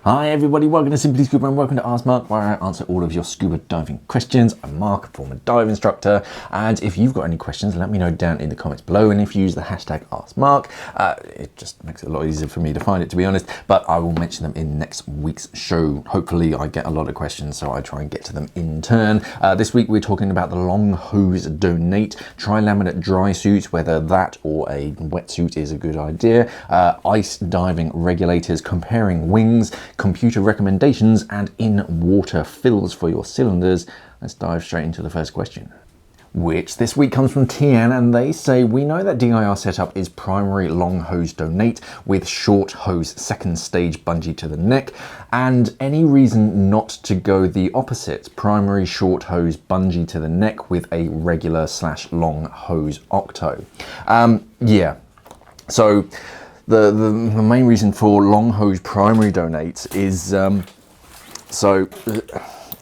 Hi everybody, welcome to Simply Scuba and welcome to Ask Mark, where I answer all of your scuba diving questions. I'm Mark, a former dive instructor, and if you've got any questions, let me know down in the comments below, and if you use the hashtag AskMark, it just makes it a lot easier for me to find it, to be honest, but I will mention them in next week's show. Hopefully I get a lot of questions, so I try and get to them in turn. This week we're talking about the long hose donate, trilaminate dry suits, whether that or a wetsuit is a good idea, ice diving regulators, comparing wings, computer recommendations, and in-water fills for your cylinders. Let's dive straight into the first question, which this week comes from Tian, and they say, we know that DIR setup is primary long hose donate with short hose second stage bungee to the neck, and any reason not to go the opposite, primary short hose bungee to the neck with a regular / long hose octo. Yeah, so the main reason for long hose primary donates is,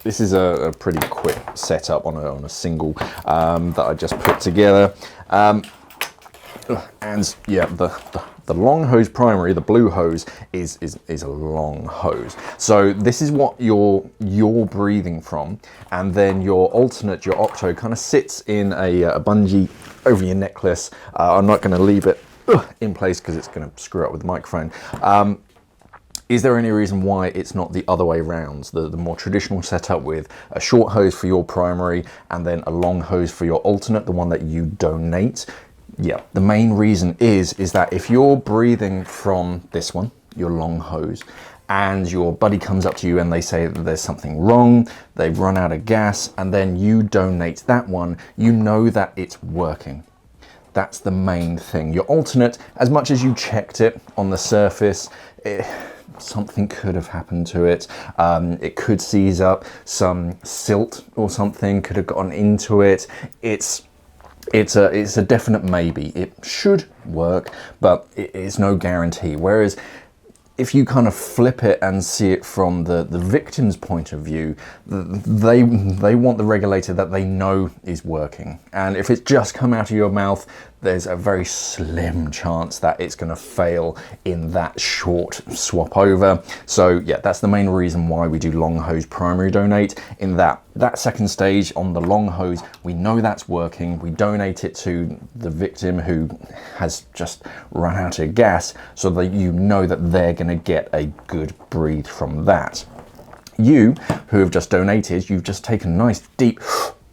this is a pretty quick setup on a single that I just put together. And yeah, the long hose primary, the blue hose, is a long hose. So this is what you're breathing from, and then your alternate, your octo, kind of sits in a bungee over your necklace. I'm not going to leave it in place because it's going to screw up with the microphone. Is there any reason why it's not the other way around? The more traditional setup with a short hose for your primary and then a long hose for your alternate, the one that you donate? Yeah, the main reason is that if you're breathing from this one, your long hose, and your buddy comes up to you and they say that there's something wrong, they've run out of gas, and then you donate that one, you know that it's working. That's the main thing. Your alternate, as much as you checked it on the surface, something could have happened to it. It could seize up, some silt or something could have gotten into it. It's a definite maybe. It should work, but it's no guarantee. Whereas if you kind of flip it and see it from the victim's point of view, they want the regulator that they know is working. And if it's just come out of your mouth, there's a very slim chance that it's going to fail in that short swap over. So yeah, that's the main reason why we do long hose primary donate, in that second stage on the long hose, we know that's working. We donate it to the victim who has just run out of gas, so that you know that they're going to get a good breathe from that. You who have just donated, you've just taken a nice deep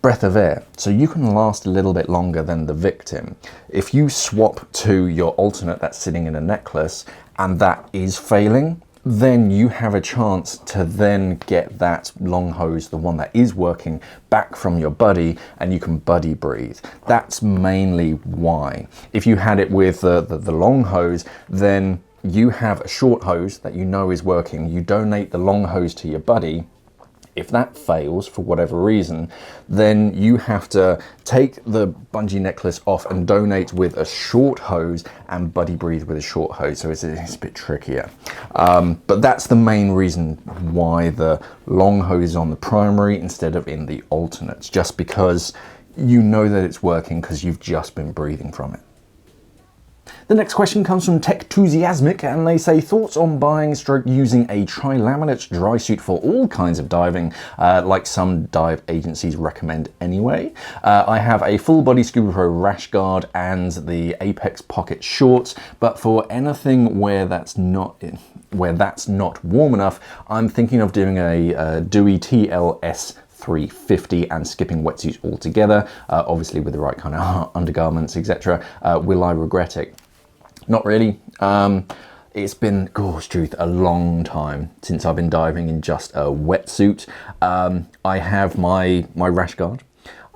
breath of air, so you can last a little bit longer than the victim. If you swap to your alternate that's sitting in a necklace and that is failing, then you have a chance to then get that long hose, the one that is working, back from your buddy, and you can buddy breathe. That's mainly why. If you had it with the long hose, then you have a short hose that you know is working, you donate the long hose to your buddy. If that fails for whatever reason, then you have to take the bungee necklace off and donate with a short hose and buddy breathe with a short hose. So it's a bit trickier. But that's the main reason why the long hose is on the primary instead of in the alternates, just because you know that it's working because you've just been breathing from it. The next question comes from techtusiasmic, and they say, thoughts on buying / using a trilaminate dry suit for all kinds of diving, like some dive agencies recommend anyway. I have a full body Scubapro rash guard and the Apeks pocket shorts, but for anything where that's not warm enough, I'm thinking of doing a DUI TLS350 and skipping wetsuits altogether, obviously with the right kind of undergarments, etc. Will I regret it? Not really. It's been, gosh truth, a long time since I've been diving in just a wetsuit. I have my rash guard.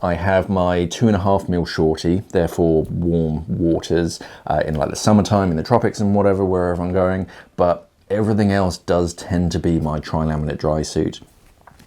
I have my 2.5 mil shorty, therefore warm waters in like the summertime, in the tropics and whatever, wherever I'm going. But everything else does tend to be my trilaminate dry suit.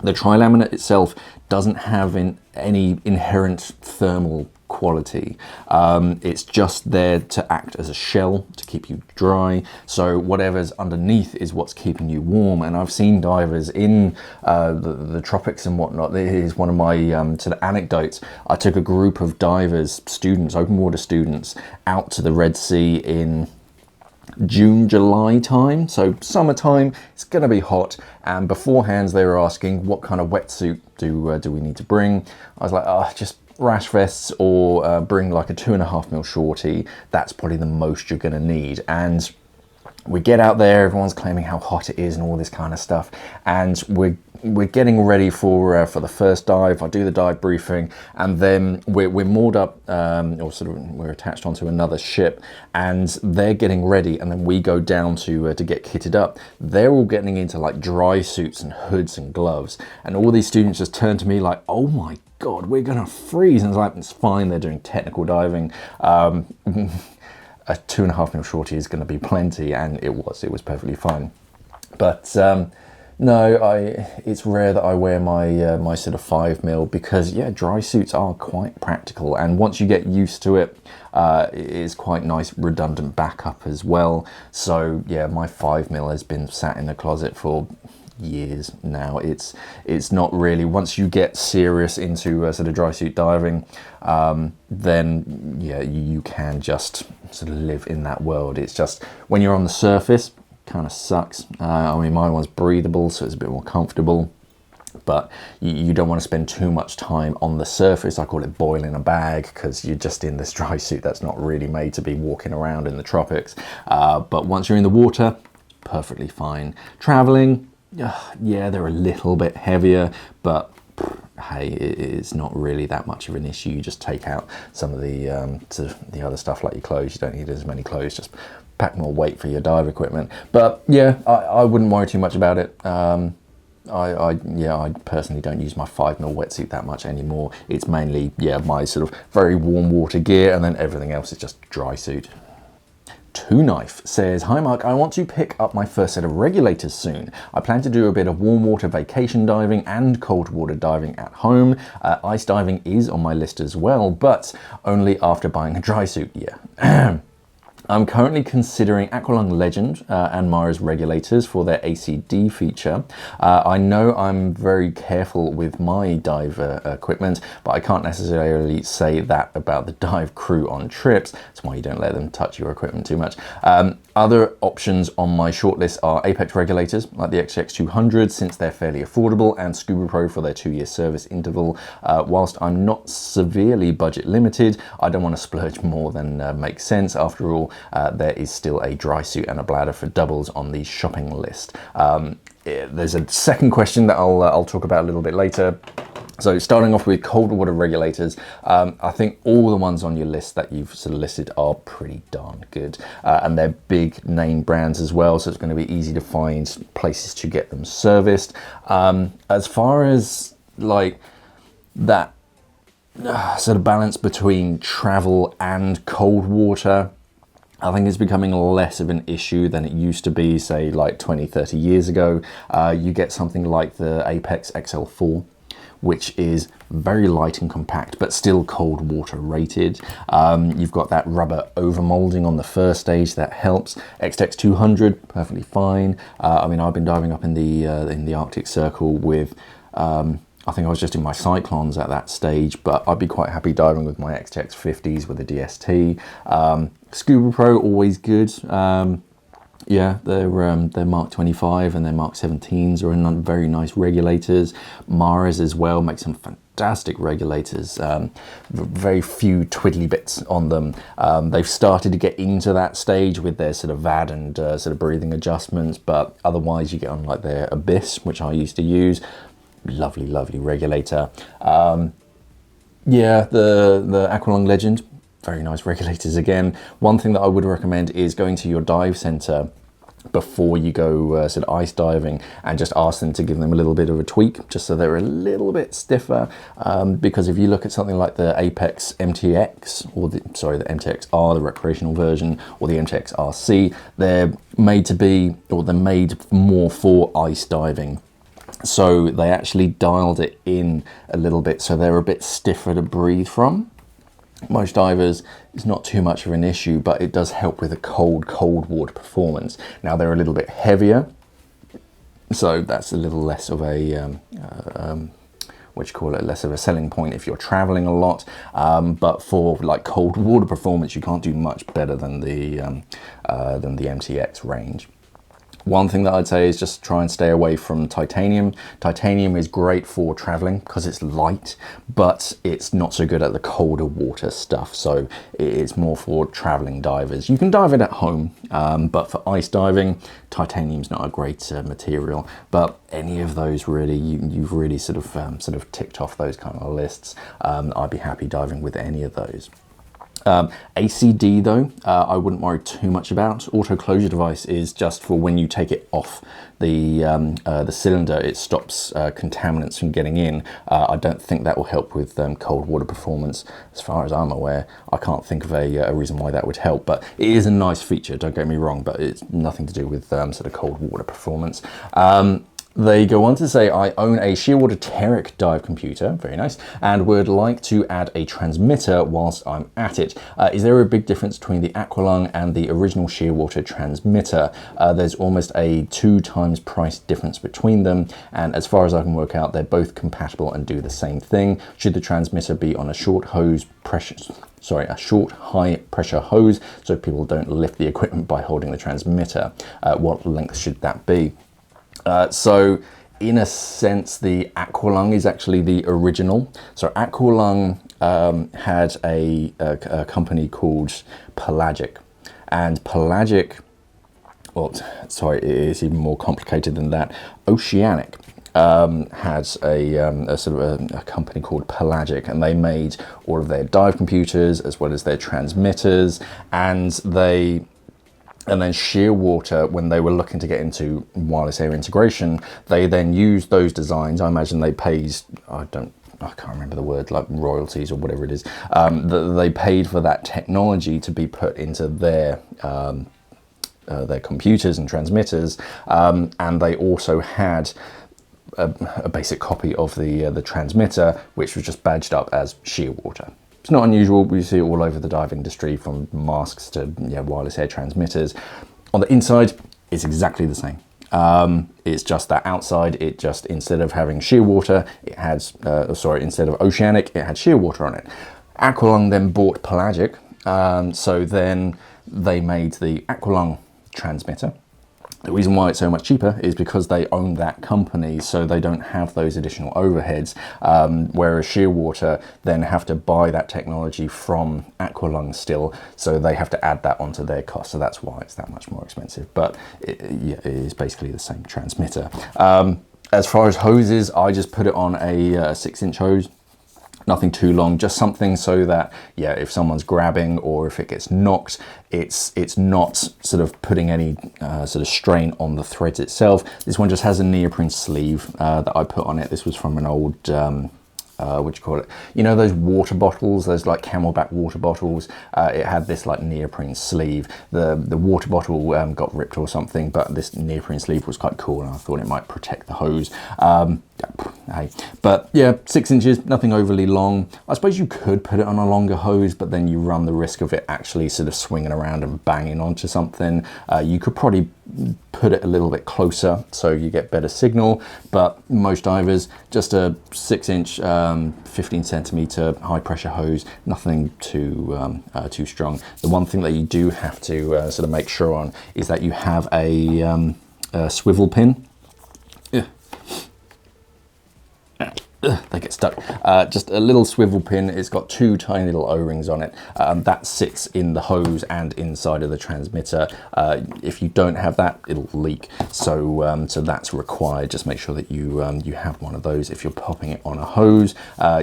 The trilaminate itself doesn't have any inherent thermal quality. It's just there to act as a shell to keep you dry. So whatever's underneath is what's keeping you warm. And I've seen divers in the tropics and whatnot. This is one of my sort of anecdotes. I took a group of divers, students, open water students, out to the Red Sea in June, July time, so summertime. It's going to be hot, and beforehand they were asking what kind of wetsuit do we need to bring. I was like, oh, just rash vests, or bring like a 2.5mm shorty. That's probably the most you're going to need. And we get out there, everyone's claiming how hot it is and all this kind of stuff, and we're getting ready for the first dive. I do the dive briefing, and then we're moored up, or sort of we're attached onto another ship, and they're getting ready, and then we go down to get kitted up. They're all getting into like dry suits and hoods and gloves, and all these students just turn to me like, oh my God, we're gonna freeze. And it's like, it's fine, they're doing technical diving. A 2.5mm shorty is going to be plenty, and it was perfectly fine. But no, it's rare that I wear my my sort of 5mm, because yeah, dry suits are quite practical, and once you get used to it, it is quite nice redundant backup as well. So yeah, my 5mm has been sat in the closet for years now. It's not really, once you get serious into sort of dry suit diving, then yeah, you can just sort of live in that world. It's just when you're on the surface, kind of sucks. I mean, my one's breathable, so it's a bit more comfortable, but you don't want to spend too much time on the surface. I call it boiling a bag, because you're just in this dry suit that's not really made to be walking around in the tropics. But once you're in the water, perfectly fine. Traveling, yeah, they're a little bit heavier, but hey, it's not really that much of an issue. You just take out some of the other stuff like your clothes. You don't need as many clothes, just pack more weight for your dive equipment. But yeah, I wouldn't worry too much about it. I personally don't use my 5mm wetsuit that much anymore. It's mainly, yeah, my sort of very warm water gear, and then everything else is just dry suit. Twoknife says, hi Mark, I want to pick up my first set of regulators soon. I plan to do a bit of warm water vacation diving and cold water diving at home. Ice diving is on my list as well, but only after buying a dry suit. Yeah. I'm currently considering Aqualung Legend and Mara's regulators for their ACD feature. I know I'm very careful with my dive equipment, but I can't necessarily say that about the dive crew on trips. That's why you don't let them touch your equipment too much. Other options on my shortlist are Apeks regulators, like the XTX200, since they're fairly affordable, and Scubapro for their 2-year service interval. Whilst I'm not severely budget limited, I don't want to splurge more than makes sense. After all, there is still a dry suit and a bladder for doubles on the shopping list. There's a second question that I'll talk about a little bit later. So starting off with cold water regulators, I think all the ones on your list that you've sort of listed are pretty darn good, and they're big name brands as well, so it's going to be easy to find places to get them serviced. As far as like that sort of balance between travel and cold water, I think it's becoming less of an issue than it used to be, say like 20-30 years ago. You get something like the Apeks XL4, which is very light and compact, but still cold water rated. You've got that rubber overmolding on the first stage that helps. XTX200, perfectly fine. I mean, I've been diving up in the Arctic Circle with, I think I was just in my Cyclones at that stage, but I'd be quite happy diving with my XTX50s with a DST. Scubapro, always good. Yeah, they're Mark 25 and their Mark 17s are very nice regulators. Mara's as well make some fantastic regulators. Very few twiddly bits on them. They've started to get into that stage with their sort of VAD and sort of breathing adjustments, but otherwise you get on like their Abyss, which I used to use. Lovely, lovely regulator. Yeah, the Aqualung Legend, very nice regulators again. One thing that I would recommend is going to your dive center before you go sort of ice diving and just ask them to give them a little bit of a tweak, just so they're a little bit stiffer. Because if you look at something like the Apeks MTX, or the MTX-R, the recreational version, or the MTX-RC, they're made to be, or they're made more for ice diving. So they actually dialed it in a little bit, so they're a bit stiffer to breathe from. Most divers, it's not too much of an issue, but it does help with a cold water performance. Now they're a little bit heavier, so that's a little less of a, which call it less of a selling point if you're traveling a lot. But for like cold water performance, you can't do much better than the MTX range. One thing that I'd say is just try and stay away from titanium. Titanium is great for traveling because it's light, but it's not so good at the colder water stuff. So it's more for traveling divers. You can dive it at home, but for ice diving, titanium's not a great material. But any of those really, you've really sort of ticked off those kind of lists. I'd be happy diving with any of those. ACD though, I wouldn't worry too much about. Auto closure device is just for when you take it off the cylinder, it stops contaminants from getting in. I don't think that will help with cold water performance. As far as I'm aware, I can't think of a reason why that would help, but it is a nice feature, don't get me wrong, but it's nothing to do with sort of cold water performance. They go on to say, I own a Shearwater Teric dive computer, very nice, and would like to add a transmitter whilst I'm at it. Is there a big difference between the Aqualung and the original Shearwater transmitter? There's almost a 2 times price difference between them, and as far as I can work out, they're both compatible and do the same thing. Should the transmitter be on a short high pressure hose so people don't lift the equipment by holding the transmitter? What length should that be? So in a sense, the Aqualung is actually the original. So Aqualung had a company called Pelagic, and Pelagic, well, sorry, it is even more complicated than that. Oceanic had a sort of a company called Pelagic, and they made all of their dive computers as well as their transmitters, and then Shearwater, when they were looking to get into wireless area integration, they then used those designs. I imagine they paid, I can't remember the word, like royalties or whatever it is. They paid for that technology to be put into their computers and transmitters, and they also had a basic copy of the transmitter, which was just badged up as Shearwater. It's not unusual, we see it all over the dive industry, from masks to wireless air transmitters. On the inside, it's exactly the same. It's just that outside, it just, instead of having Shearwater, it has, instead of Oceanic, it had Shearwater on it. Aqualung then bought Pelagic, so then they made the Aqualung transmitter. The reason why it's so much cheaper is because they own that company, so they don't have those additional overheads, whereas Shearwater then have to buy that technology from Aqualung still, so they have to add that onto their cost, so that's why it's that much more expensive. But it is basically the same transmitter. As far as hoses, I just put it on a 6-inch hose. Nothing too long, just something so that, if someone's grabbing or if it gets knocked, it's not sort of putting any sort of strain on the threads itself. This one just has a neoprene sleeve that I put on it. This was from an old, what do you call it? You know those water bottles, those like Camelback water bottles? It had this like neoprene sleeve. The water bottle got ripped or something, but this neoprene sleeve was quite cool, and I thought it might protect the hose. Hey. But yeah, 6 inches, nothing overly long. I suppose you could put it on a longer hose, but then you run the risk of it actually sort of swinging around and banging onto something. You could probably put it a little bit closer so you get better signal, but most divers, just a 6-inch, 15 centimeter high pressure hose, nothing too strong. The one thing that you do have to sort of make sure on is that you have a swivel pin. They get stuck. Just a little swivel pin. It's got 2 tiny little O-rings on it. That sits in the hose and inside of the transmitter. If you don't have that, it'll leak. So that's required. Just make sure that you have one of those. If you're popping it on a hose,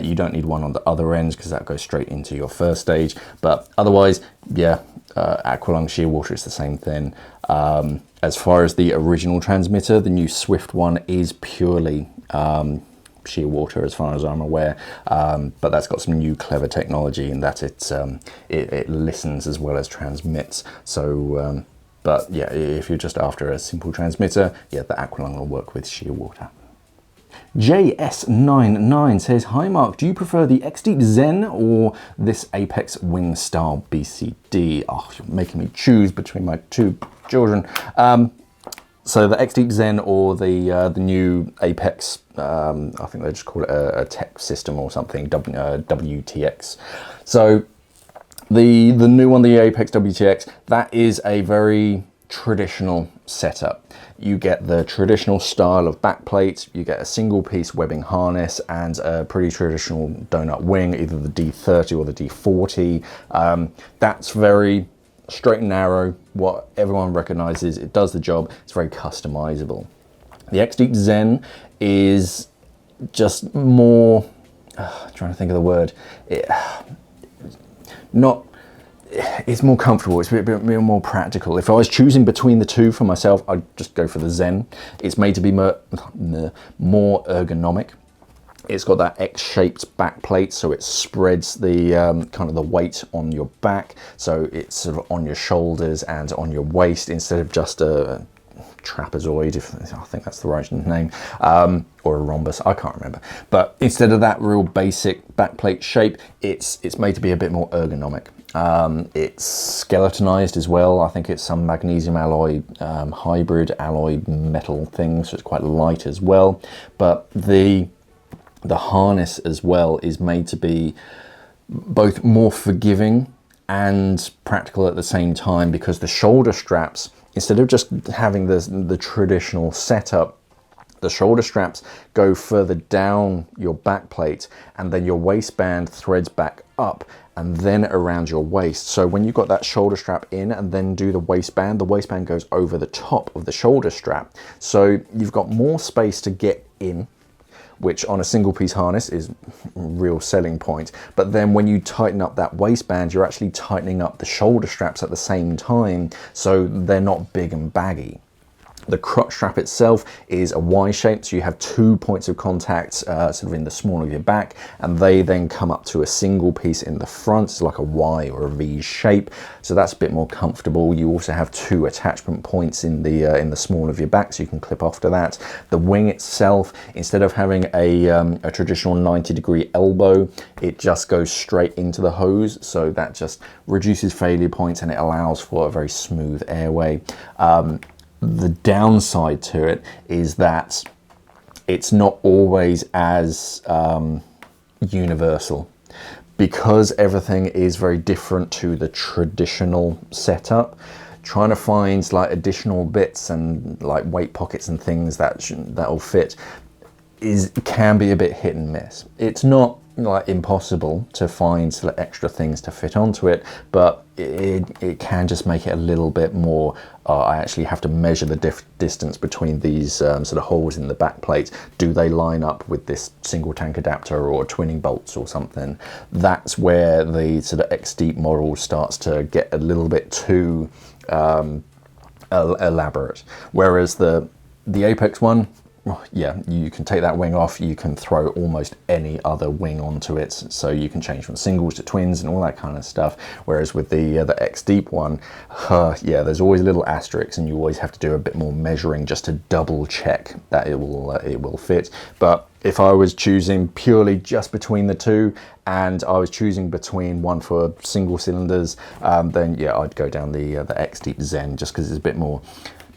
you don't need one on the other ends because that goes straight into your first stage. But otherwise, Aqualung Shearwater is the same thing. As far as the original transmitter, the new Swift one is purely Shearwater as far as I'm aware, but that's got some new clever technology in that it listens as well as transmits. So but yeah, if you're just after a simple transmitter, the Aqualung will work with Shearwater. JS99 says, hi Mark, do you prefer the xdeep Zen or this Apeks wing style BCD? Oh, you're making me choose between my 2 children. So the xdeep Zen, or the new Apeks, I think they just call it a tech system or something, WTX. So the new one, the Apeks WTX, that is a very traditional setup. You get the traditional style of backplate, you get a single piece webbing harness and a pretty traditional donut wing, either the D30 or the D40. That's very straight and narrow, what everyone recognizes. It does the job. It's very customizable. The xdeep Zen is just more, trying to think of the word, it's more comfortable. It's a bit more practical. If I was choosing between the two for myself, I'd just go for the Zen. It's made to be more ergonomic. It's got that X-shaped back plate, so it spreads the kind of the weight on your back, so it's sort of on your shoulders and on your waist instead of just a trapezoid, if I think that's the right name, or a rhombus, I can't remember. But instead of that real basic backplate shape, it's made to be a bit more ergonomic. It's skeletonized as well. I think it's some magnesium alloy, hybrid alloy metal thing, so it's quite light as well. But the harness as well is made to be both more forgiving and practical at the same time, because the shoulder straps, instead of just having the traditional setup, the shoulder straps go further down your back plate, and then your waistband threads back up and then around your waist. So when you've got that shoulder strap in and then do the waistband goes over the top of the shoulder strap. So you've got more space to get in, which on a single piece harness is a real selling point. But then when you tighten up that waistband, you're actually tightening up the shoulder straps at the same time, so they're not big and baggy. The crotch strap itself is a Y shape, so you have 2 points of contact sort of in the small of your back, and they then come up to a single piece in the front. It's like a Y or a V shape, so that's a bit more comfortable. You also have 2 attachment points in the small of your back, so you can clip off to that. The wing itself, instead of having a traditional 90-degree elbow, it just goes straight into the hose, so that just reduces failure points and it allows for a very smooth airway. The downside to it is that it's not always as universal, because everything is very different to the traditional setup. Trying to find like additional bits and like weight pockets and things that'll fit can be a bit hit and miss. It's not like impossible to find sort of extra things to fit onto it, but it can just make it a little bit more, I actually have to measure the distance between these sort of holes in the back plate. Do they line up with this single tank adapter or twinning bolts or something? That's where the sort of xdeep model starts to get a little bit too elaborate. Whereas the Apeks one, yeah, you can take that wing off, you can throw almost any other wing onto it, so you can change from singles to twins and all that kind of stuff. Whereas with the xdeep one, yeah, there's always little asterisks, and you always have to do a bit more measuring just to double check that it will fit. But if I was choosing purely just between the two, and I was choosing between one for single cylinders, then yeah, I'd go down the xdeep Zen, just because it's a bit more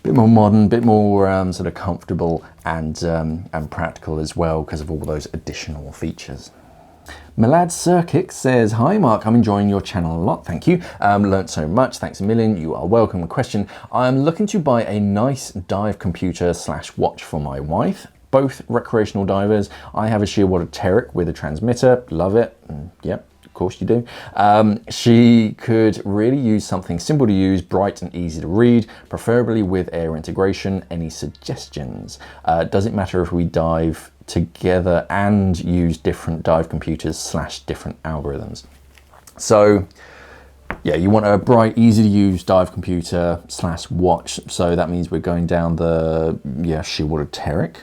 modern, bit more sort of comfortable and practical as well, because of all those additional features. Milad Cerkic says, "Hi Mark, I'm enjoying your channel a lot, thank you. Learned so much, thanks a million, you are welcome. A question, I'm looking to buy a nice dive computer / watch for my wife. Both recreational divers. I have a Shearwater Teric with a transmitter, love it, yep. Of course you do. She could really use something simple to use, bright and easy to read, preferably with air integration. Any suggestions? Does it matter if we dive together and use different dive computers / different algorithms?" So yeah, you want a bright, easy to use dive computer / watch. So that means we're going down the Shearwater Teric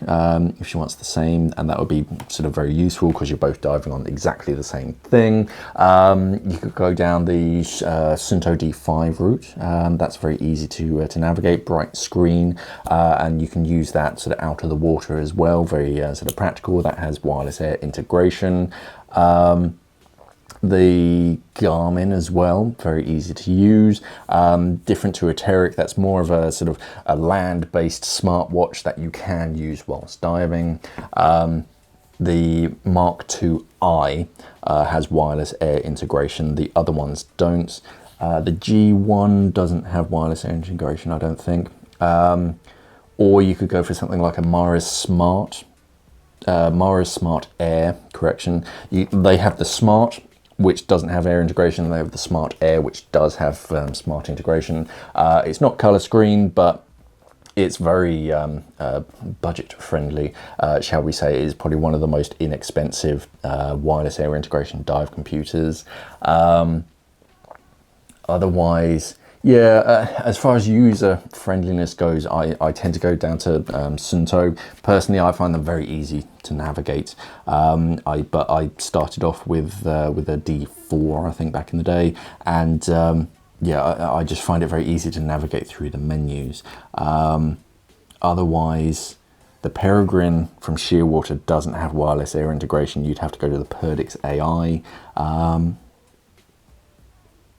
if she wants the same, and that would be sort of very useful because you're both diving on exactly the same thing. You could go down the Sunto D5 route. That's very easy to navigate, bright screen, and you can use that sort of out of the water as well. Very sort of practical. That has wireless air integration. The Garmin as well, very easy to use. Different to a Teric, that's more of a sort of a land-based smartwatch that you can use whilst diving. The Mark II has wireless air integration. The other ones don't. The G1 doesn't have wireless air integration, I don't think. Or you could go for something like a Mars Smart Air, correction. They have the Smart, which doesn't have air integration, and they have the Smart Air, which does have smart integration. It's not color screen, but it's very budget friendly, shall we say. It is probably one of the most inexpensive wireless air integration dive computers. Otherwise, yeah, as far as user friendliness goes, I tend to go down to Suunto. Personally, I find them very easy to navigate. But I started off with a D4, I think, back in the day, and yeah, I just find it very easy to navigate through the menus. Otherwise, the Peregrine from Shearwater doesn't have wireless air integration. You'd have to go to the Perdix AI.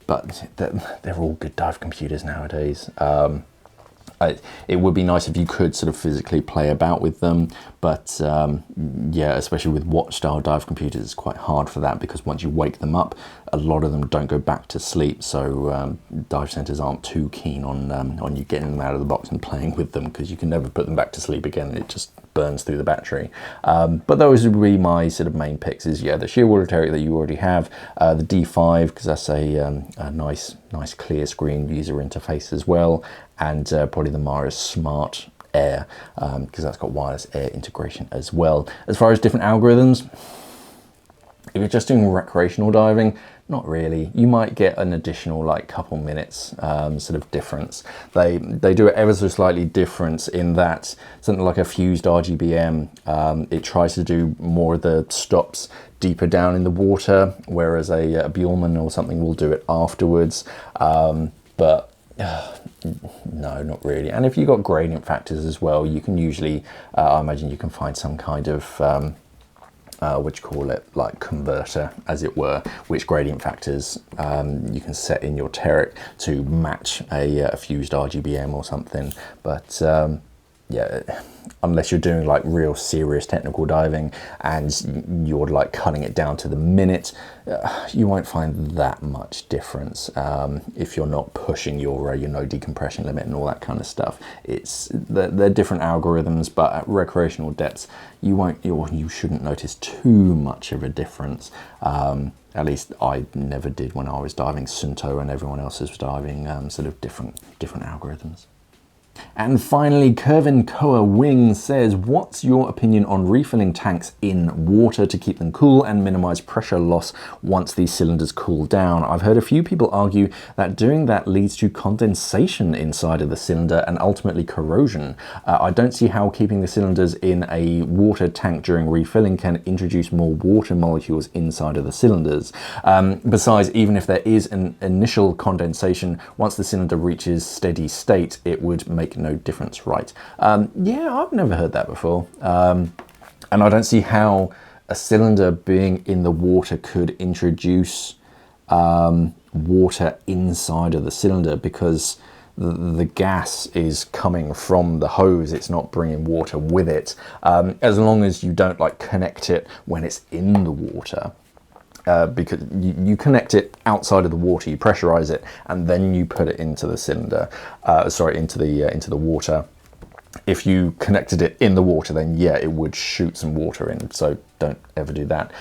But they're all good dive computers nowadays. It would be nice if you could sort of physically play about with them, but yeah, especially with watch style dive computers, it's quite hard for that, because once you wake them up, a lot of them don't go back to sleep, so dive centers aren't too keen on you getting them out of the box and playing with them, because you can never put them back to sleep again. It just burns through the battery. But those would be my sort of main picks. Is yeah, the Shearwater Teric that you already have, the D5, because that's a nice clear screen user interface as well, and probably the Mars Smart Air, because that's got wireless air integration as well. As far as different algorithms, if you're just doing recreational diving, not really. You might get an additional like couple minutes sort of difference. They do it ever so slightly different in that something like a fused RGBM, it tries to do more of the stops deeper down in the water, whereas a Bjornman or something will do it afterwards. But no, not really. And if you've got gradient factors as well, you can usually, I imagine you can find some kind of what you call it, like converter, as it were, which gradient factors you can set in your Teric to match a fused RGBM or something. But yeah, unless you're doing like real serious technical diving and you're like cutting it down to the minute, you won't find that much difference if you're not pushing your no decompression limit and all that kind of stuff. They're different algorithms, but at recreational depths you shouldn't notice too much of a difference. At least I never did when I was diving Suunto and everyone else was diving sort of different algorithms. And finally, Kervin Koa Wing says, what's your opinion on refilling tanks in water to keep them cool and minimize pressure loss once these cylinders cool down? I've heard a few people argue that doing that leads to condensation inside of the cylinder and ultimately corrosion. I don't see how keeping the cylinders in a water tank during refilling can introduce more water molecules inside of the cylinders. Besides, even if there is an initial condensation, once the cylinder reaches steady state, it would make no difference, right? Yeah, I've never heard that before. And I don't see how a cylinder being in the water could introduce water inside of the cylinder, because the gas is coming from the hose. It's not bringing water with it, as long as you don't like connect it when it's in the water. Because you connect it outside of the water, you pressurize it, and then you put it into the cylinder, into the water. If you connected it in the water, then yeah, it would shoot some water in, so don't ever do that.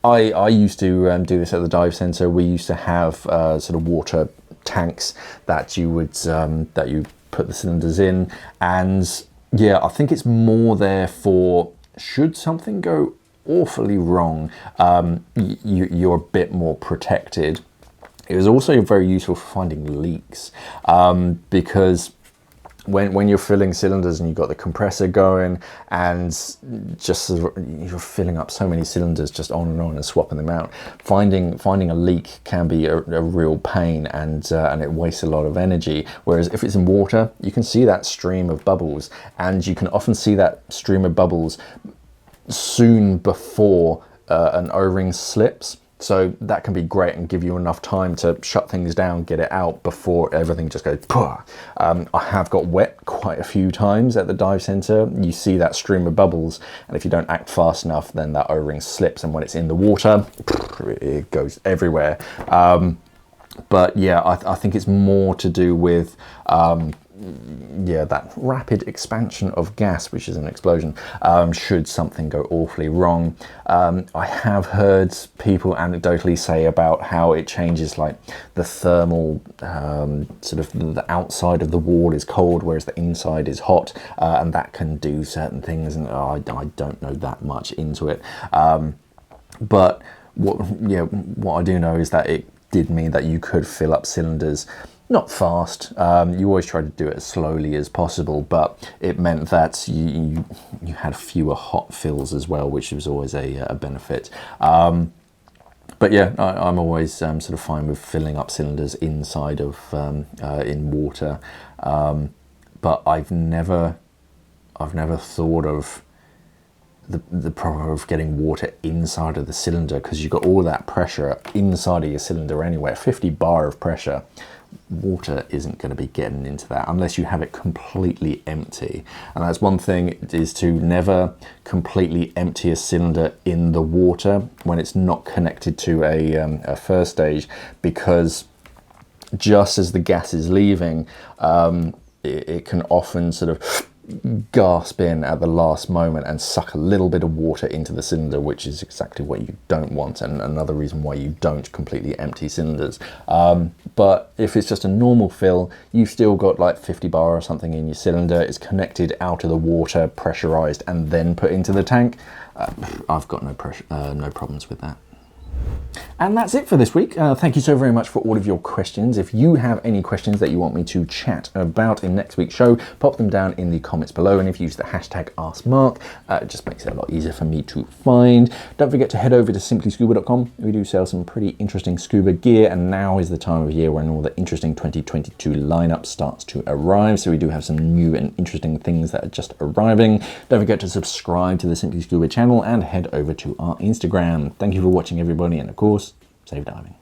I used to do this at the dive center. We used to have sort of water tanks that you would that you put the cylinders in, and yeah, I think it's more there for should something go awfully wrong, you're a bit more protected. It was also very useful for finding leaks, because when you're filling cylinders and you've got the compressor going and just you're filling up so many cylinders just on and swapping them out, finding a leak can be a real pain, and it wastes a lot of energy. Whereas if it's in water, you can see that stream of bubbles, and you can often see that stream of bubbles soon before an O-ring slips. So that can be great and give you enough time to shut things down, get it out before everything just goes pooh. I have got wet quite a few times at the dive center. You see that stream of bubbles, and if you don't act fast enough, then that O-ring slips, and when it's in the water, it goes everywhere. But yeah, I think it's more to do with yeah, that rapid expansion of gas, which is an explosion, should something go awfully wrong. I have heard people anecdotally say about how it changes, like the thermal, sort of the outside of the wall is cold, whereas the inside is hot, and that can do certain things, and I don't know that much into it. But what I do know is that it did mean that you could fill up cylinders not fast. You always try to do it as slowly as possible, but it meant that you had fewer hot fills as well, which was always a benefit. But yeah, I'm always sort of fine with filling up cylinders inside of in water, but I've never thought of the problem of getting water inside of the cylinder, because you've got all that pressure inside of your cylinder anyway. 50 bar of pressure, water isn't going to be getting into that unless you have it completely empty. And that's one thing, is to never completely empty a cylinder in the water when it's not connected to a first stage, because just as the gas is leaving, it can often sort of gasp in at the last moment and suck a little bit of water into the cylinder, which is exactly what you don't want, and another reason why you don't completely empty cylinders. But if it's just a normal fill, you've still got like 50 bar or something in your cylinder, it's connected out of the water, pressurized, and then put into the tank. I've got no problems with that. And that's it for this week. Thank you so very much for all of your questions. If you have any questions that you want me to chat about in next week's show, pop them down in the comments below, and if you use the hashtag AskMark, it just makes it a lot easier for me to find. Don't forget to head over to simplyscuba.com. We do sell some pretty interesting scuba gear, and now is the time of year when all the interesting 2022 lineup starts to arrive, so we do have some new and interesting things that are just arriving. Don't forget to subscribe to the Simply Scuba channel and head over to our Instagram. Thank you for watching, everybody, and of course, safe diving.